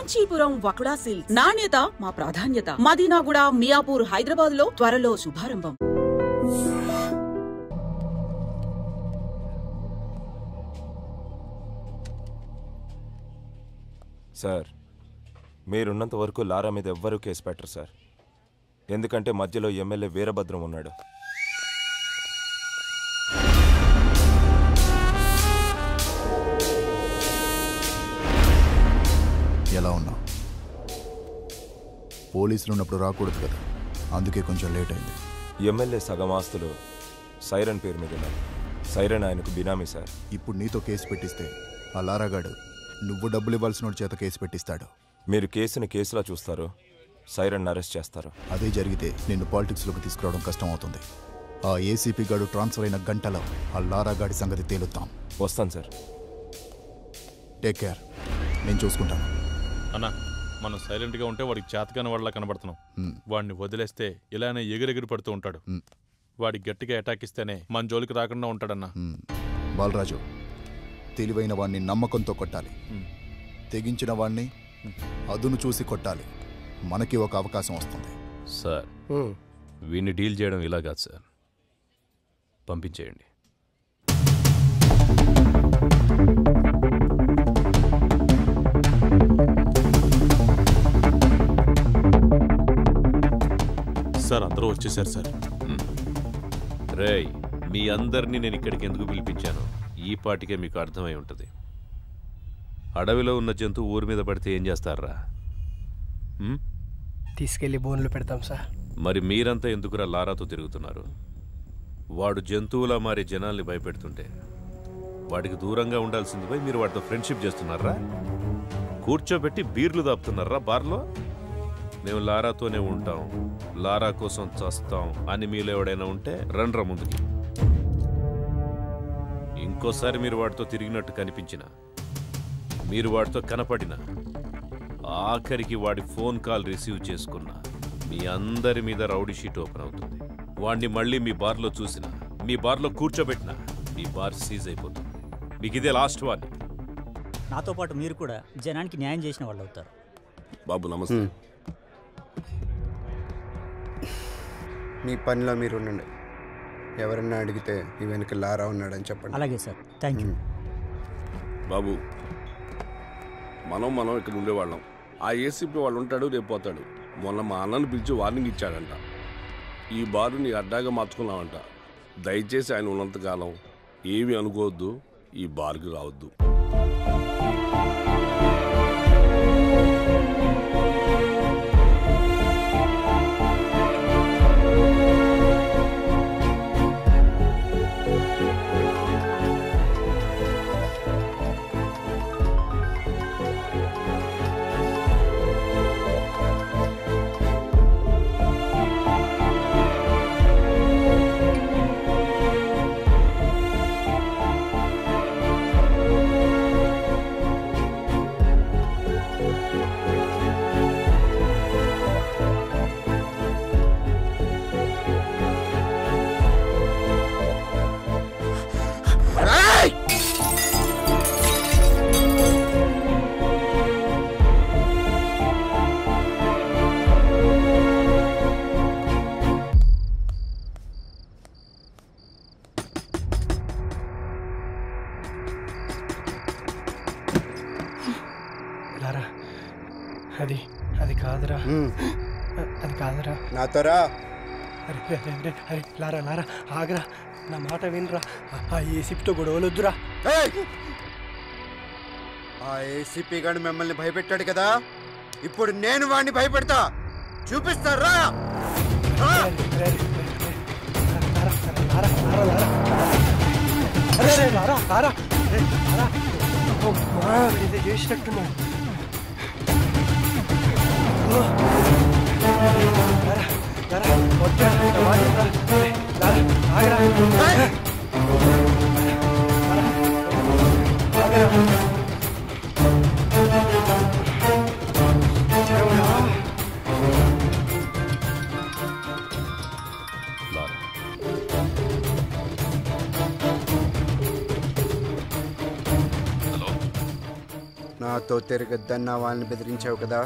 Kanchipuram వకుడా silks. నాణ్యత మా ప్రాధాన్యత. మదీనాగూడ, మియాపూర్, హైదరాబాద్ లో త్వరలో శుభారంభం. సార్, మీరున్నంత వరకు లారా మీద ఎవ్వరూ కేసు పెట్టరు సార్. ఎందుకంటే మధ్యలో ఎమ్మెల్యే వీరభద్రం ఉన్నాడు. ఎలా ఉన్నావు? పోలీసులు ఉన్నప్పుడు రాకూడదు కదా, అందుకే కొంచెం లేట్ అయింది. ఎమ్మెల్యే సగం ఆస్తులు సైరన్ పేరు మీద ఉన్నాయి. సైరన్ ఆయనకు బినామీ సార్. ఇప్పుడు నీతో కేసు పెట్టిస్తే ఆ లారాగాడు నువ్వు డబ్బులు ఇవ్వాల్సిన చేత కేసు పెట్టిస్తాడు. మీరు కేసుని కేసులా చూస్తారు, సైరన్ అరెస్ట్ చేస్తారు. అదే జరిగితే నిన్ను పాలిటిక్స్లోకి తీసుకురావడం కష్టం అవుతుంది. ఆ ఏసీపీ గాడు ట్రాన్స్ఫర్ అయిన గంటలో ఆ లారాగాడి సంగతి తేలుతాం. వస్తాను సార్. టేక్ కేర్, నేను చూసుకుంటాను. అన్నా, మనం సైలెంట్గా ఉంటే వాడికి చేతకాని వాళ్ళ కనబడుతున్నాం. వాడిని వదిలేస్తే ఇలానే ఎగిరెగిరి పడుతూ ఉంటాడు. వాడికి గట్టిగా అటాక్ ఇస్తేనే మన జోలికి రాకుండా ఉంటాడన్నా. బాలరాజు, తెలివైన వాడిని నమ్మకంతో కొట్టాలి, తెగించిన వాడిని అదును చూసి కొట్టాలి. మనకి ఒక అవకాశం వస్తుంది. సార్, వీడిని డీల్ చేయడం ఇలా కాదు సార్, పంపించేయండి. సార్, అందరూ వచ్చేసారు సార్. రేయ్, మీ అందరినీ నేను ఇక్కడికి ఎందుకు పిలిపించాను ఈ పాటికే మీకు అర్థమై ఉంటుంది. అడవిలో ఉన్న జంతువు ఊరి మీద పడితే ఏం చేస్తారా? తీసుకెళ్లి బోన్లు పెడతాం సార్. మరి మీరంతా ఎందుకురా లారాతో తిరుగుతున్నారు? వాడు జంతువులా మారి జనాల్ని భయపెడుతుంటే వాడికి దూరంగా ఉండాల్సింది పోయి మీరు వాడితో ఫ్రెండ్షిప్ చేస్తున్నారా? కూర్చోబెట్టి బీర్లు దాపుతున్నారా బార్లో? మేము లారాతోనే ఉంటాం, లారా కోసం చస్తాం అని మీలో ఎవడైనా ఉంటే రండ్రా ముందుకి. ఇంకోసారి మీరు వాడితో తిరిగినట్టు కనిపించిన, మీరు వాడితో కనపడిన, ఆఖరికి వాడి ఫోన్ కాల్ రిసీవ్ చేసుకున్నా మీ అందరి మీద రౌడీ షీట్ ఓపెన్ అవుతుంది. వాడిని మళ్ళీ మీ బార్లో చూసినా, మీ బార్లో కూర్చోబెట్టినా మీ బార్ సీజ్ అయిపోతుంది. మీకు ఇదే లాస్ట్ వార్నింగ్. నాతో పాటు మీరు కూడా జనానికి న్యాయం చేసిన వాళ్ళు అవుతారు. బాబు నమస్తే. మీ పనిలో మీరు ఉండండి. ఎవరన్నా అడిగితే ఈ వెనక లారా ఉన్నాడని చెప్పండి. అలాగే సార్, థ్యాంక్ యూ. బాబు, మనం ఇక్కడ ఉండేవాళ్ళం. ఆ ఏసీపీ వాళ్ళు ఉంటాడు, రేపు పోతాడు. మొన్న మా అన్నను పిలిచి వార్నింగ్ ఇచ్చాడంట. ఈ బారు నీ అడ్డాగా మార్చుకున్నామంట. దయచేసి ఆయన ఉన్నంతకాలం ఏమీ అనుకోవద్దు, ఈ బార్కి రావద్దు. అది కాదురా, అది కాదురా. నాతో రా. అరే అరే లారా లారా, ఆగరా, నా మాట వినరా. ఆ ఏసీపీతో గొడవలొద్దురా. ఆ ఏసీపీ గారు మిమ్మల్ని భయపెట్టాడు కదా, ఇప్పుడు నేను వాడిని భయపెడతా. చూపిస్తారా? చేసినట్టున్నాడు. నాతో తిరగద్దన్న వాళ్ళని బెదిరించావు కదా,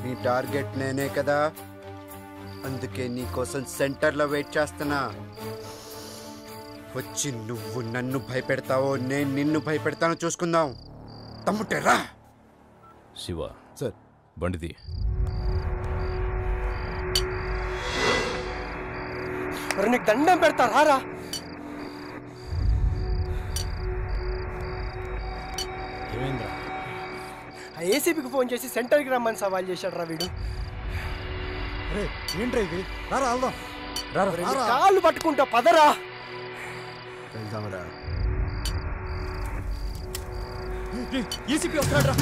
నీ టార్గెట్ నేనే కదా, అందుకే నీకోసం సెంటర్లో వెయిట్ చేస్తున్నా. వచ్చి నువ్వు నన్ను భయపెడతావో నేను నిన్ను భయపెడతానో చూసుకుందాం. తమ్ముటేరా శివ సార్. బండిది. నీకు దండం పెడతా రారా. ఆ ఏసీపీకి ఫోన్ చేసి సెంటర్కి రమ్మని సవాల్ చేశాడు రా వీడు. ఏంట్రా ఇది? రారా వెళ్దాం. కాళ్ళు పట్టుకుంటా పదరా. వెళ్దాంరా. ఏసీపీ వస్తాడు రా.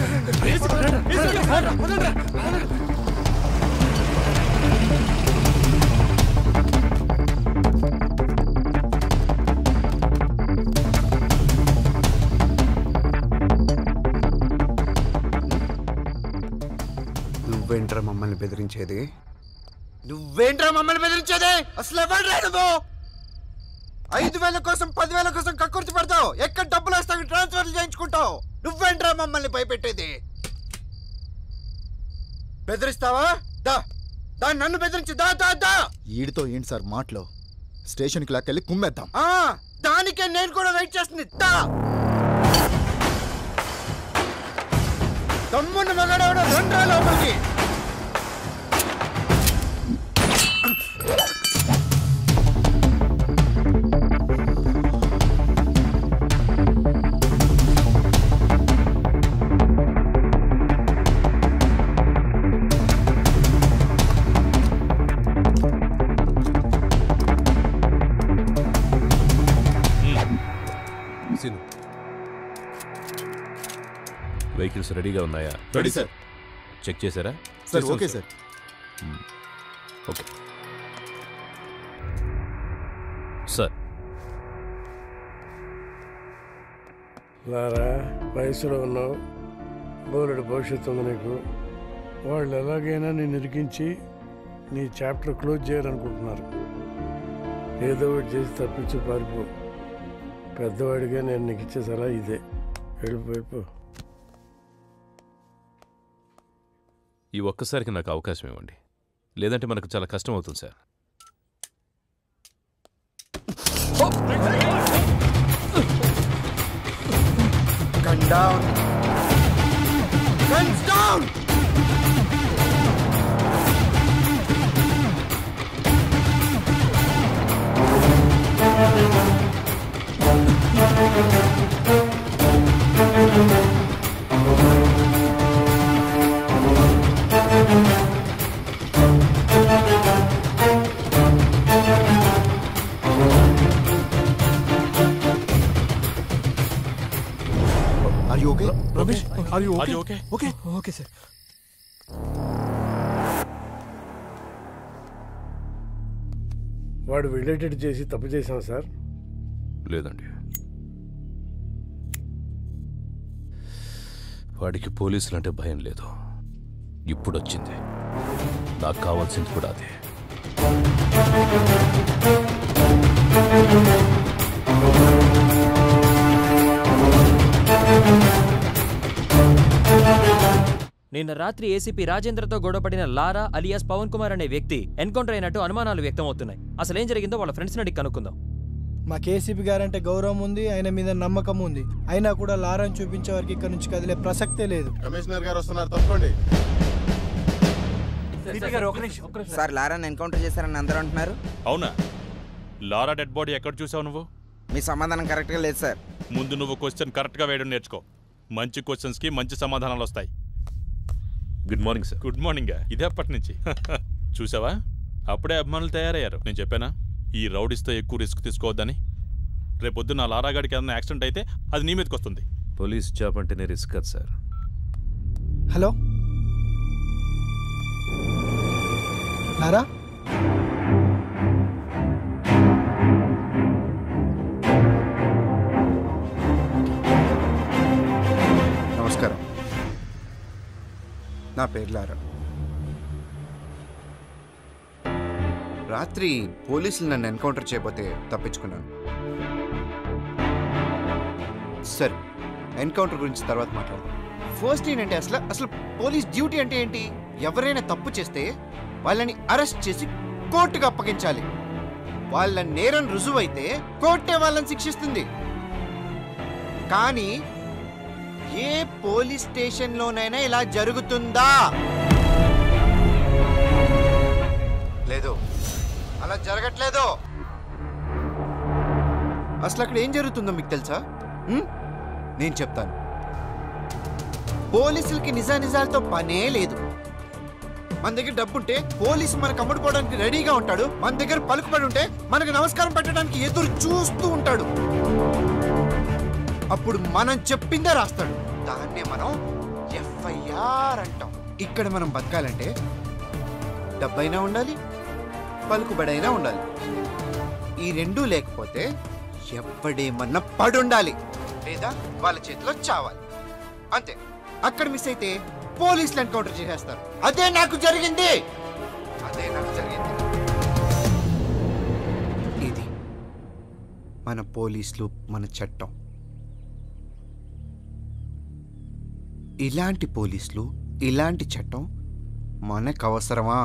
నువ్వేంట్రా మమ్మల్ని బెదిరించేది? నువ్వేంట్రా మమ్మల్ని బెదిరించేది? అసలు ఎవరు నువ్వు? 5,000 కోసం 10,000 కోసం కక్కుర్తి పడతావు. ఎక్కడ డబ్బులు వస్తావు ట్రాన్స్ఫర్లు చేయించుకుంటావు. నువ్వేంట్రా మమ్మల్ని భయపెట్టేది? బెదిరిస్తావా? దా దా నన్ను బెదిరించి దా దా దా. ఈడితో ఏంటి సార్ మాటలు? స్టేషన్కి లాక్కెళ్ళి కుమ్మేద్దాం. దానికే నేను కూడా వెయిట్ చేస్తుంది. దా తమ్మున్న మగాడవడ రండ్రా లోపలికి. వెహికల్స్ రెడీగా ఉన్నాయా? Ready sir. చెక్ చేశారా? Sir okay sir. Okay sir. లారా, వయసులో ఉన్నావు, బోలెడు భవిష్యత్తు ఉంది నీకు. వాళ్ళు ఎలాగైనా నేను ఇరికించి నీ చాప్టర్ క్లోజ్ చేయాలనుకుంటున్నారు. ఏదో ఒకటి చేసి తప్పించి పారిపో. పెద్దవాడిగా నేను నీకు ఇచ్చే సలహా ఇదే. వెళ్ళిపో. ఈ ఒక్కసారికి నాకు అవకాశం ఇవ్వండి, లేదంటే మనకు చాలా కష్టం అవుతుంది sir. Gun down. Guns down. Are you okay? Ramesh, are you okay? Are you okay? Okay. Okay sir. వాడు రిలేటెడ్ చేసి తప్పు చేశాం సార్. లేదండి, వాడికి పోలీసులు అంటే భయం లేదు. ఇప్పుడు వచ్చింది. నాకు కావాల్సింది కూడా అదే. నిన్న రాత్రి ఏసీపీ రాజేంద్రతో గొడవపడిన లారా అలియాస్ పవన్ కుమార్ అనే వ్యక్తి ఎన్కౌంటర్ అయినట్టు అనుమానాలు వ్యక్తమవుతున్నాయి. అసలేం జరిగిందో వాళ్ళ ఫ్రెండ్స్ అడిగి కనుక్కుందాం. మా కేసీపీ గారంటే గౌరవం ఉంది, ఆయన మీద నమ్మకం ఉంది. అయినా కూడా లారాను చూపించే వారికి ఇక్కడ నుంచి కదిలే ప్రసక్తే లేదు. కమిషనర్ గారు వస్తున్నారు, తప్పండి. సార్, లారాను ఎన్కౌంటర్ చేశారని అందరూ అంటున్నారు. అవునా? లారా డెడ్ బాడీ ఎక్కడ చూసావు నువ్వు? మీ సమాధానం కరెక్ట్గా లేదు సార్. ముందు నువ్వు క్వశ్చన్ కరెక్ట్గా వేయడం నేర్చుకో. మంచి క్వశ్చన్స్కి మంచి సమాధానాలు వస్తాయి. Good morning sir. Good morning. ఇదే అప్పటి నుంచి చూసావా, అప్పుడే అభిమానులు తయారయ్యారు. నేను చెప్పానా ఈ రౌడీస్తో ఎక్కువ రిస్క్ తీసుకోవద్దని? రేపొద్దు నా లారాగాడికి ఏదైనా యాక్సిడెంట్ అయితే అది నీ మీదకి వస్తుంది. పోలీస్ జాబ్ అంటేనే రిస్క్ కదా సార్. హలో లారా, నమస్కారం. నా పేరు లారా. రాత్రి పోలీసులు నన్ను ఎన్కౌంటర్ చేయబోతే తప్పించుకున్నాను. సరే, ఎన్కౌంటర్ గురించి తర్వాత మాట్లాడదాం. ఫస్ట్ ఏంటంటే అసలు అసలు పోలీస్ డ్యూటీ అంటే ఏంటి? ఎవరైనా తప్పు చేస్తే వాళ్ళని అరెస్ట్ చేసి కోర్టుకు అప్పగించాలి. వాళ్ళ నేరం రుజువైతే కోర్టే వాళ్ళని శిక్షిస్తుంది. కానీ ఏ పోలీస్ స్టేషన్లోనైనా ఇలా జరుగుతుందా? లేదు, అలా జరగట్లేదు. అసలు అక్కడ ఏం జరుగుతుందో మీకు తెలుసా? నేను చెప్తాను. పోలీసులకి నిజానిజాలతో పనే లేదు. మన దగ్గర డబ్బుంటే పోలీసు మనకు అమ్ముడుపోవడానికి రెడీగా ఉంటాడు. మన దగ్గర పలుకుబడి ఉంటే మనకు నమస్కారం పెట్టడానికి ఎదురు చూస్తూ ఉంటాడు. అప్పుడు మనం చెప్పిందే రాస్తాడు. దాన్నే మనం ఎఫ్ఐఆర్ అంటాం. ఇక్కడ మనం బతకాలంటే డబ్బైనా ఉండాలి, పలుకుబడైనా ఉండాలి. ఈ రెండూ లేకపోతే ఎప్పుడేమన్నా పడుండాలి, లేదా వాళ్ళ చేతిలో చావాలి. అంతే. అక్కడ మిస్ అయితే పోలీసులు ఎన్కౌంటర్ చేసేస్తారు. అదే నాకు జరిగింది. ఇది మన పోలీసులు, మన చట్టం. ఇలాంటి పోలీసులు, ఇలాంటి చట్టం మనకు అవసరమా?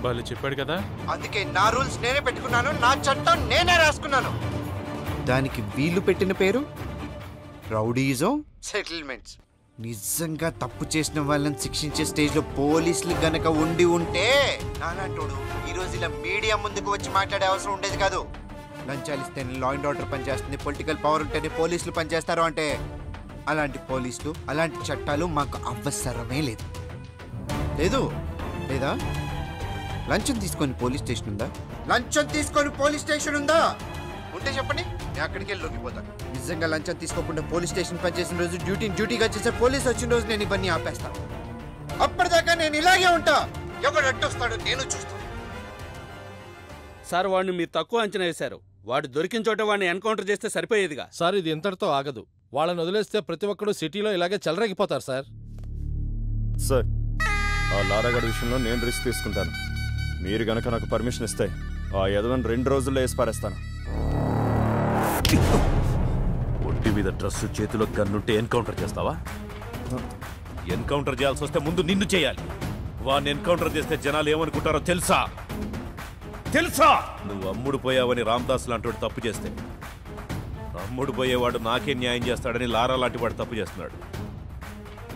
వాళ్ళు చెప్పాడు కదా. అందుకే నా రూల్స్ నేనే పెట్టుకున్నాను, నా చట్టం నేనే రాసుకున్నాను. దానికి వీళ్ళు పెట్టిన పేరు రౌడీజం సెటిల్మెంట్స్. నిజంగా తప్పు చేసిన వాళ్ళని శిక్షించే స్టేజ్ లో పోలీసులు గనక ఉండి ఉంటే నానాటోడు ఈ రోజు ఇలా మీడియా ముందుకు వచ్చి మాట్లాడే అవసరం ఉండేది కాదు. లంచాలు ఇస్తేనే లా అండ్ ఆర్డర్ పనిచేస్తుంది, పొలిటికల్ పవర్ ఉంటేనే పోలీసులు పనిచేస్తారు అంటే అలాంటి పోలీసులు, అలాంటి చట్టాలు మాకు అవసరమే లేదు. లేదా? లంచం తీసుకొని పోలీస్ స్టేషన్ ఉందా? ఉంటే చెప్పండి, నేను అక్కడికి వెళ్ళి లొంగిపోతాను. నిజంగా లంచం తీసుకోకుండా పోలీస్ స్టేషన్ పనిచేసిన రోజు డ్యూటీగా చేసే పోలీస్ వచ్చిన రోజు నేను ఇవన్నీ ఆపేస్తాను. అప్పటిదాకా నేను ఇలాగే ఉంటా. ఎవడు అడ్డొస్తాడో నేను చూస్తాను. సార్, వాడిని మీరు తక్కువ అంచనా వేశారు. వాడు దొరికిన చోట వాడిని ఎన్కౌంటర్ చేస్తే సరిపోయేదిగా. సార్, ఇది ఇంతటితో ఆగదు. వాళ్ళని వదిలేస్తే ప్రతి ఒక్కరు సిటీలో ఇలాగే చెలరేగిపోతారు సార్. సార్, ఆ లారాగడ్ విషయంలో నేను రిస్క్ తీసుకుంటాను. మీరు గనక నాకు పర్మిషన్ ఇస్తే ఆ యదవని 2 రోజుల్లో వేసి పారేస్తాను. ఒంటి మీద డ్రెస్, చేతిలో గన్నుంటే ఎన్కౌంటర్ చేస్తావా? ఎన్కౌంటర్ చేయాల్సి వస్తే ముందు నిన్ను చేయాలి. వాడిని ఎన్కౌంటర్ చేస్తే జనాలు ఏమనుకుంటారో తెలుసా? నువ్వు అమ్ముడు పోయావని రామ్దాస్ లాంటి తప్పు చేస్తే అమ్ముడు పోయేవాడు నాకే న్యాయం చేస్తాడని లారా లాంటి వాడు తప్పు చేస్తున్నాడు.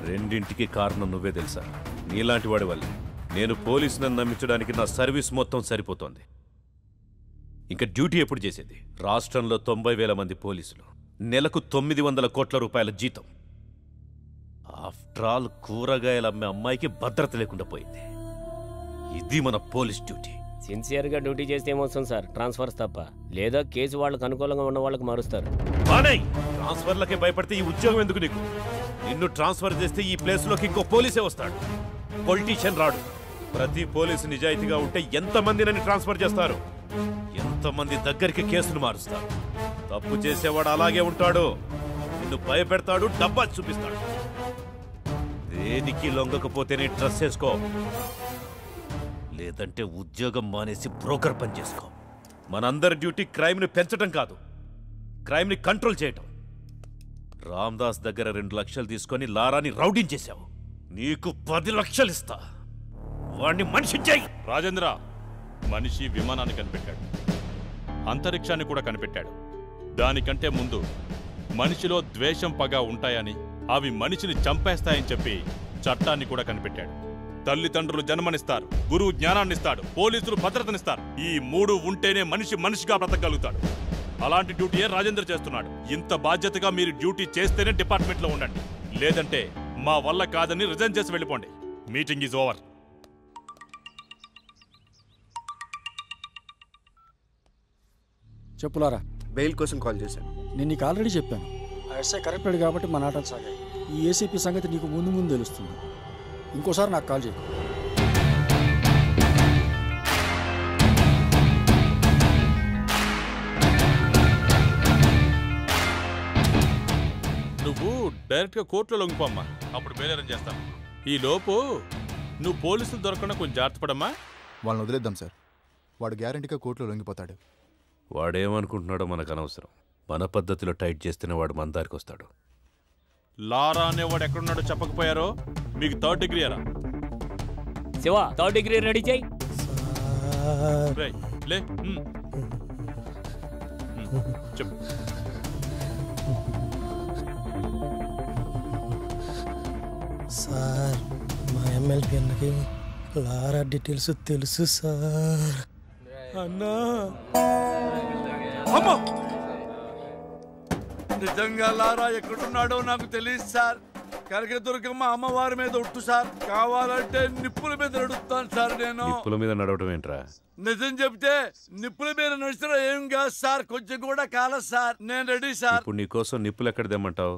రెండింటికి కారణం నువ్వే తెలుసా? నీలాంటి వాడి వల్లే నేను పోలీసులను నమ్మించడానికి నా సర్వీస్ మొత్తం సరిపోతోంది. ఇంకా డ్యూటీ ఎప్పుడు చేసేది? రాష్ట్రంలో 90,000 మంది పోలీసులు, నెలకు 900 కోట్ల రూపాయల జీతం. ఆఫ్టర్ ఆల్ కూరగాయలు అమ్మే అమ్మాయికి భద్రత లేకుండా పోయింది. ఇది మన పోలీస్ డ్యూటీ. సిన్సియర్గా డ్యూటీ చేస్తే ఏమొస్తుంది సార్? ట్రాన్స్ఫర్స్ తప్ప. లేదా కేసు వాళ్ళకు అనుకూలంగా ఉన్న వాళ్ళకి మారుస్తారు. ట్రాన్స్ఫర్లకే భయపడితే ఈ ఉద్యోగం ఎందుకు నీకు? నిన్ను ట్రాన్స్ఫర్ చేస్తే ఈ ప్లేస్లోకి ఇంకో పోలీసే వస్తాడు, పొలిటీషియన్ రాడు. ప్రతి పోలీసు నిజాయితీగా ఉంటే ఎంతమందినని ట్రాన్స్ఫర్ చేస్తారు, ఎంతమంది దగ్గరికి కేసులు మారుస్తారు. తప్పు చేసేవాడు అలాగే ఉంటాడు. నిన్ను భయపెడతాడు, డబ్బా చూపిస్తాడు. దేనికి లొంగకపోతేనే డ్రెస్ వేసుకో, లేదంటే ఉద్యోగం మానేసి బ్రోకర్ పని చేసుకో. మనందరి డ్యూటీ క్రైమ్ని పెంచడం కాదు, క్రైమ్ని కంట్రోల్ చేయటం. రామ్దాస్ దగ్గర 2 లక్షలు తీసుకొని లారాని రౌడీని చేశావు. నీకు 10 లక్షలు ఇస్తా. వాడిని మనిషి చేయి. రాజేంద్ర, మనిషి విమానాన్ని కనిపెట్టాడు, అంతరిక్షాన్ని కూడా కనిపెట్టాడు. దానికంటే ముందు మనిషిలో ద్వేషం, పగ ఉంటాయని, అవి మనిషిని చంపేస్తాయని చెప్పి చట్టాన్ని కూడా కనిపెట్టాడు. తల్లిదండ్రులు జన్మనిస్తారు, గురువు జ్ఞానాన్నిస్తాడు, పోలీసులు భద్రతనిస్తారు. ఈ 3 ఉంటేనే మనిషి మనిషిగా బ్రతకగలుగుతాడు. అలాంటి డ్యూటీయే రాజేంద్ర చేస్తున్నాడు. ఇంత బాధ్యతగా మీరు డ్యూటీ చేస్తేనే డిపార్ట్మెంట్లో ఉండండి, లేదంటే మా వల్ల కాదని రిజైన్ చేసి వెళ్ళిపోండి. Meeting is over. చెప్పులారా, బెయిల్ కోసం కాల్ చేశాను. నేను నీకు ఆల్రెడీ చెప్పాను. ఆ ఎస్ఐ కరెక్టెడ్ కాబట్టి మన ఆటలు సాగాయి. ఈ ఏసీపీ సంగతి నీకు ముందు తెలుస్తుంది. ఇంకోసారి నాకు కాల్ చేయి. నువ్వు డైరెక్ట్గా కోర్టులో లొంగిపోమ్మా, అప్పుడు బేలేరం చేస్తాను. ఈ లోపు నువ్వు పోలీసులు దొరకకుండా కొంచెం జాగ్రత్త పడమ్మా. వాళ్ళని వదిలేద్దాం సార్, వాడు గ్యారంటీగా కోర్టులో లొంగిపోతాడు. వాడేమనుకుంటున్నాడో మనకు అనవసరం. మన పద్ధతిలో టైట్ చేస్తేనే వాడు మన దారికి వస్తాడు. లారా అనేవాడు ఎక్కడున్నాడో చెప్పకపోయారో మీకు 3rd డిగ్రీ అరా? శివ 3rd డిగ్రీ రెడీ చేయి. రేయ్, లే. చెప్పు. సార్ మా ఎమ్మెల్యే అన్నకి లారా డీటెయిల్స్ తెలుసు సార్. అన్నా నిజంగా లారా ఎక్కడున్నాడో నాకు తెలియదు సార్. కనకదుర్గమ్మ అమ్మవారి మీద ఒట్టు సార్. కావాలంటే నిప్పుల మీద నడుస్తాను సార్. నేను నిప్పుల మీద నడవటం ఏంట్రా? నిజం చెప్తే నిప్పుల మీద నడిచినా ఏం కాదు సార్. కొంచెం కూడా కాలేదు సార్. నేను రెడీ సార్. ఇప్పుడు నీకోసం నిప్పులు ఎక్కడ తెమ్మంటావు?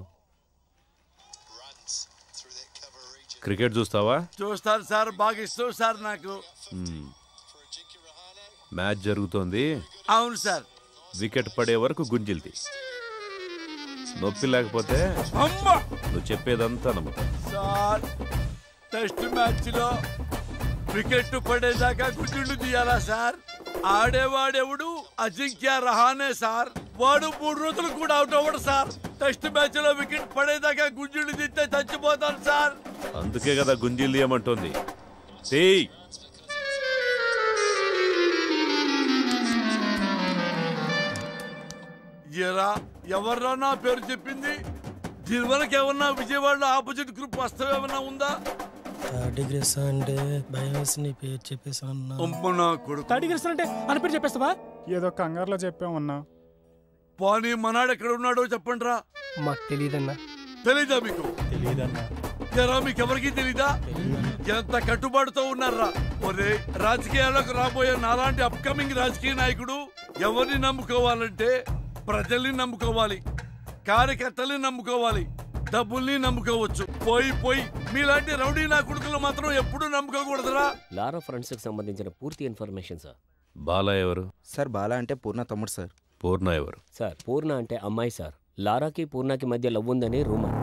క్రికెట్ చూస్తావా? చూస్తాను సార్. బాగా ఇష్టం సార్ నాకు. మ్యాచ్ జరుగుతోంది. అవును సార్. వికెట్ పడే వరకు గుంజిల్ది. నొప్పి లేకపోతే నువ్వు చెప్పేదంతా నమ్ముతా. సార్ టెస్ట్ మ్యాచ్ లో వికెట్ పడేదాకా గుడ్డు తీయాలా సార్? ఆడేవాడెవడు? అజింక్య రహానే సార్. వాడు 3 రోజులు కూడా అవుట్ అవ్వడు సార్. టెస్ట్ మ్యాచ్ లో వికెట్ పడేదాకా గుంజుడు తీస్తే చచ్చిపోతాను సార్. అందుకే కదా గుంజీలు తీయమంటోంది. ఎవర్రా నా పేరు చెప్పింది? దీని వరకు ఏమన్నా విజయవాడలో ఆపోజిట్ గ్రూప్ వస్తావు ఏమన్నా ఉందా? డిగ్రీ అంటే భయం వేసి నీ పేరు చెప్పేసా అన్నా. డిగ్రీ అంటే అని పేరు చెప్పేస్తావా? ఏదో కంగారులో చెప్పామన్నా. పోనీ మనాడు ఎక్కడ ఉన్నాడో చెప్పండి రా. మాకు తెలియదన్నా. తెలీదా మీకు? తెలియదన్నా. మీకు ఎవరికి తెలీదా? ఎంత కట్టుబాటుతో ఉన్నారా? ఒరే, రాజకీయాలకు రాబోయే నాలాంటి అప్కమింగ్ రాజకీయ నాయకుడు ఎవరిని నమ్ముకోవాలంటే ప్రజల్ని నమ్ముకోవాలి, కార్యకర్తల్ని నమ్ముకోవాలి, డబ్బుల్ని నమ్ముకోవచ్చు. పోయి మీలాంటి రౌడీ నా కొడుకులు మాత్రం ఎప్పుడూ నమ్ముకోకూడదురా. లారా ఫ్రెండ్స్ కి సంబంధించిన పూర్తి ఇన్ఫర్మేషన్ సార్. బాలా ఎవరు సార్? బాలా అంటే పూర్ణ తమ్ముడు సార్. పూర్ణ ఎవరు సార్? పూర్ణ అంటే అమ్మాయి సార్. లారాకి పూర్ణకి మధ్య లవ్ ఉందని రూమర్.